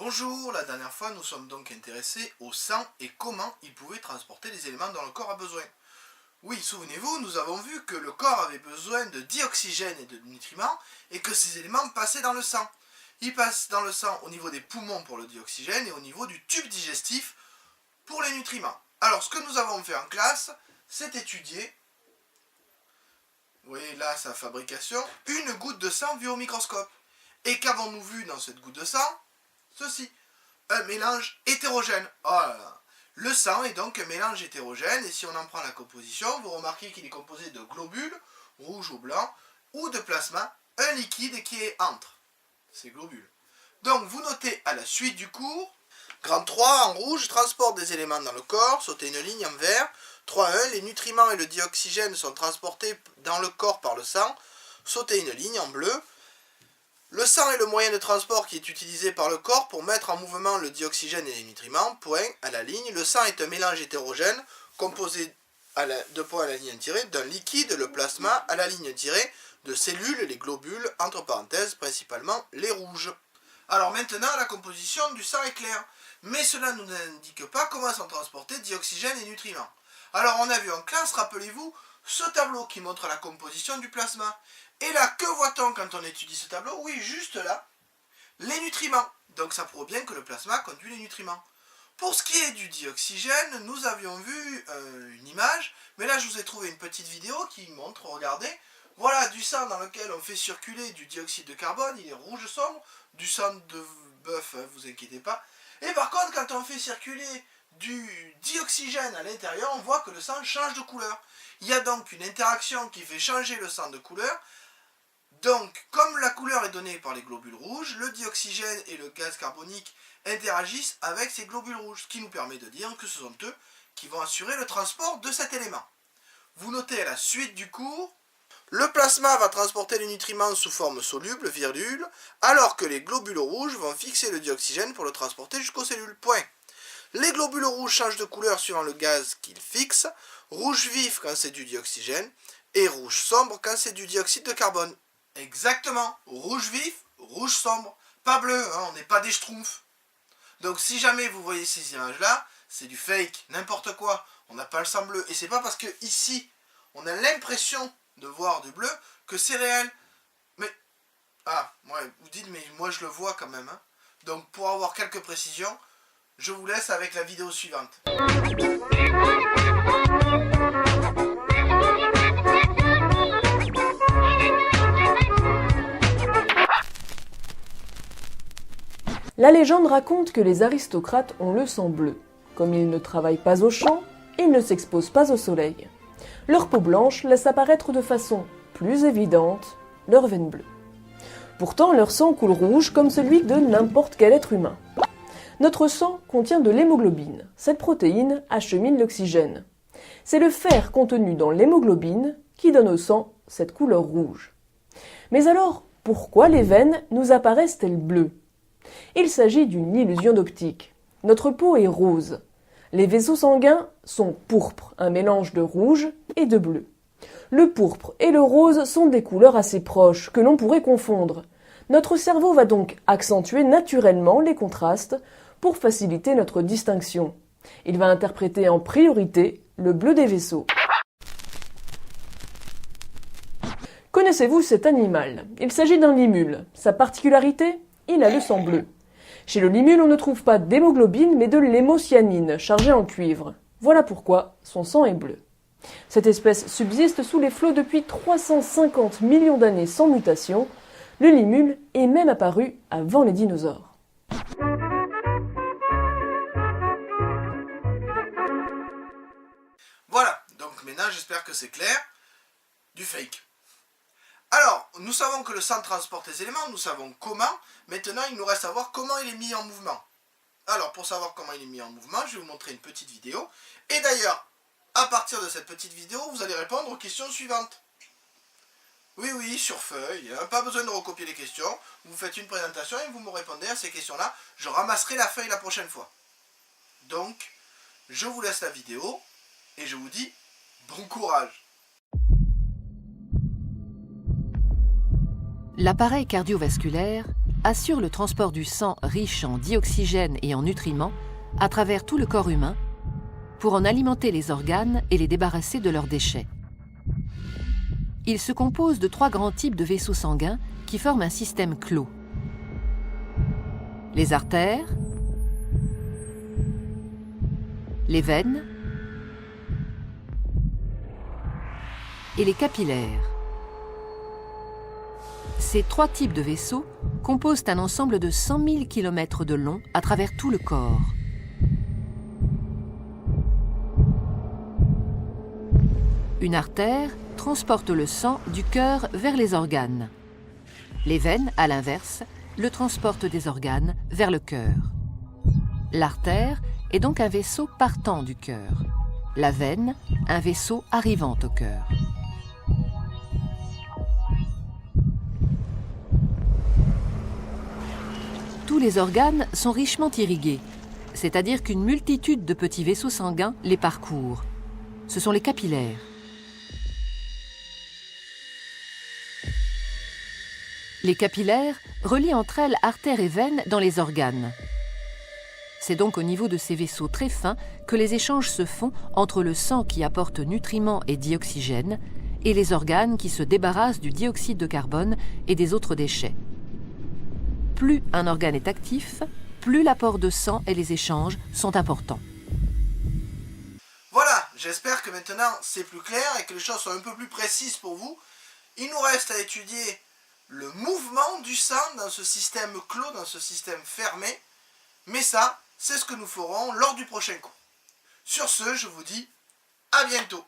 Bonjour, la dernière fois nous sommes donc intéressés au sang et comment il pouvait transporter les éléments dont le corps a besoin. Oui, souvenez-vous, nous avons vu que le corps avait besoin de dioxygène et de nutriments et que ces éléments passaient dans le sang. Ils passent dans le sang au niveau des poumons pour le dioxygène et au niveau du tube digestif pour les nutriments. Alors ce que nous avons fait en classe, c'est étudier, vous voyez là sa fabrication, une goutte de sang vue au microscope. Et qu'avons-nous vu dans cette goutte de sang? Ceci, un mélange hétérogène. Oh là là. Le sang est donc un mélange hétérogène et si on en prend la composition, vous remarquez qu'il est composé de globules, rouges ou blancs, ou de plasma, un liquide qui est entre ces globules. Donc vous notez à la suite du cours, grand 3 en rouge transporte des éléments dans le corps, sautez une ligne en vert, 3.1 les nutriments et le dioxygène sont transportés dans le corps par le sang, sautez une ligne en bleu. Le sang est le moyen de transport qui est utilisé par le corps pour mettre en mouvement le dioxygène et les nutriments. Point à la ligne. Le sang est un mélange hétérogène composé de points à la ligne tirée d'un liquide, le plasma, à la ligne tirée, de cellules, les globules, entre parenthèses, principalement les rouges. Alors maintenant, la composition du sang est claire. Mais cela ne nous indique pas comment sont transportés dioxygène et nutriments. Alors on a vu en classe, rappelez-vous, ce tableau qui montre la composition du plasma. Et là, que voit-on quand on étudie ce tableau? Oui, juste là, les nutriments. Donc ça prouve bien que le plasma conduit les nutriments. Pour ce qui est du dioxygène, nous avions vu une image, mais là je vous ai trouvé une petite vidéo qui montre, regardez, voilà du sang dans lequel on fait circuler du dioxyde de carbone, il est rouge sombre, du sang de bœuf, vous inquiétez pas. Et par contre, quand on fait circuler du dioxygène à l'intérieur, on voit que le sang change de couleur. Il y a donc une interaction qui fait changer le sang de couleur. Donc, comme la couleur est donnée par les globules rouges, le dioxygène et le gaz carbonique interagissent avec ces globules rouges, ce qui nous permet de dire que ce sont eux qui vont assurer le transport de cet élément. Vous notez à la suite du cours, le plasma va transporter les nutriments sous forme soluble, virgule, alors que les globules rouges vont fixer le dioxygène pour le transporter jusqu'aux cellules. Point. Les globules rouges changent de couleur suivant le gaz qu'ils fixent, rouge vif quand c'est du dioxygène et rouge sombre quand c'est du dioxyde de carbone. Exactement, rouge vif, rouge sombre, pas bleu, hein, on n'est pas des schtroumpfs. Donc si jamais vous voyez ces images-là, c'est du fake, n'importe quoi, on n'a pas le sang bleu. Et c'est pas parce que ici, on a l'impression de voir du bleu que c'est réel. Mais, ouais, vous dites, mais moi je le vois quand même. Hein. Donc pour avoir quelques précisions, je vous laisse avec la vidéo suivante. La légende raconte que les aristocrates ont le sang bleu. Comme ils ne travaillent pas au champ, ils ne s'exposent pas au soleil. Leur peau blanche laisse apparaître de façon plus évidente leurs veines bleues. Pourtant, leur sang coule rouge comme celui de n'importe quel être humain. Notre sang contient de l'hémoglobine. Cette protéine achemine l'oxygène. C'est le fer contenu dans l'hémoglobine qui donne au sang cette couleur rouge. Mais alors, pourquoi les veines nous apparaissent-elles bleues ? Il s'agit d'une illusion d'optique. Notre peau est rose. Les vaisseaux sanguins sont pourpres, un mélange de rouge et de bleu. Le pourpre et le rose sont des couleurs assez proches que l'on pourrait confondre. Notre cerveau va donc accentuer naturellement les contrastes pour faciliter notre distinction. Il va interpréter en priorité le bleu des vaisseaux. Connaissez-vous cet animal? Il s'agit d'un limule. Sa particularité? Il a le sang bleu. Chez le limule, on ne trouve pas d'hémoglobine, mais de l'hémocyanine, chargée en cuivre. Voilà pourquoi son sang est bleu. Cette espèce subsiste sous les flots depuis 350 millions d'années sans mutation. Le limule est même apparu avant les dinosaures. Voilà, donc maintenant j'espère que c'est clair. Du fake. Alors, nous savons que le sang transporte les éléments, nous savons comment. Maintenant, il nous reste à voir comment il est mis en mouvement. Alors, pour savoir comment il est mis en mouvement, je vais vous montrer une petite vidéo. Et d'ailleurs, à partir de cette petite vidéo, vous allez répondre aux questions suivantes. Oui, sur feuille, hein, pas besoin de recopier les questions. Vous faites une présentation et vous me répondez à ces questions-là. Je ramasserai la feuille la prochaine fois. Donc, je vous laisse la vidéo et je vous dis bon courage. L'appareil cardiovasculaire assure le transport du sang riche en dioxygène et en nutriments à travers tout le corps humain pour en alimenter les organes et les débarrasser de leurs déchets. Il se compose de 3 grands types de vaisseaux sanguins qui forment un système clos. Les artères, les veines et les capillaires. Ces 3 types de vaisseaux composent un ensemble de 100 000 km de long à travers tout le corps. Une artère transporte le sang du cœur vers les organes. Les veines, à l'inverse, le transportent des organes vers le cœur. L'artère est donc un vaisseau partant du cœur. La veine, un vaisseau arrivant au cœur. Tous les organes sont richement irrigués, c'est-à-dire qu'une multitude de petits vaisseaux sanguins les parcourent. Ce sont les capillaires. Les capillaires relient entre elles artères et veines dans les organes. C'est donc au niveau de ces vaisseaux très fins que les échanges se font entre le sang qui apporte nutriments et dioxygène et les organes qui se débarrassent du dioxyde de carbone et des autres déchets. Plus un organe est actif, plus l'apport de sang et les échanges sont importants. Voilà, j'espère que maintenant c'est plus clair et que les choses sont un peu plus précises pour vous. Il nous reste à étudier le mouvement du sang dans ce système clos, dans ce système fermé. Mais ça, c'est ce que nous ferons lors du prochain cours. Sur ce, je vous dis à bientôt.